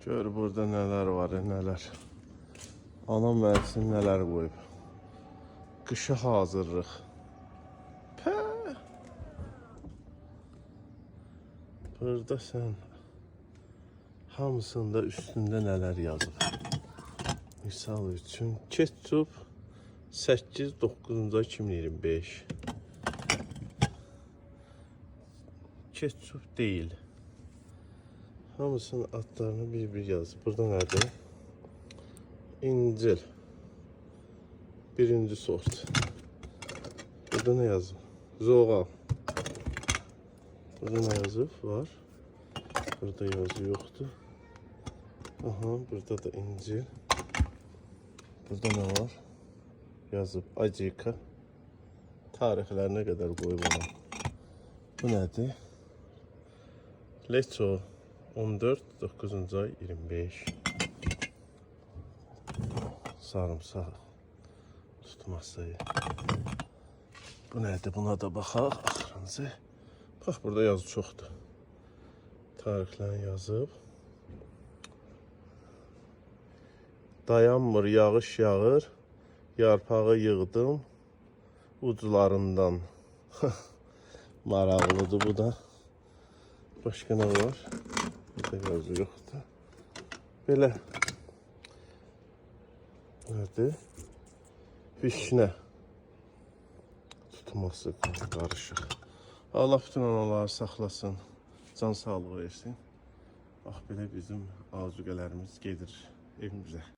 Gör burada neler var, neler. Anam mərsin neler koyup. Qışa hazırlıq. Pəh! Burada sen hamısında üstünde neler yazıb. Misal üçün ketçup 8-9 2025. Ketçup değil. Hamısının adlarını bir yazıb. Burada nədir? İncil. Birinci sort. Burada ne yazıb? Zoğal. Burada ne yazıb? Var. Burada yazı yoktu. Aha, burada da incil. Burada ne var? Yazıb acika. Tarihlerine kadar koyub ona. Bu nədir? Leço 14 9 ay 25. Sarımsaq tutması. Bu nədir? Buna da baxaq axırıncı. Bax burada yazı çoxdur. Tarixlərini yazıb. Dayanmır, yağış yağır. Yarpağı yığdım uclarından. Maraqlıdır bu da. Başka ne var? Burada yazı yoxdur. Belə. Nədir? Vişnə. Tutması qarışıq. Allah bütün analarını saxlasın. Can sağlığı versin. Bax belə bizim azuqələrimiz gedir evimizə.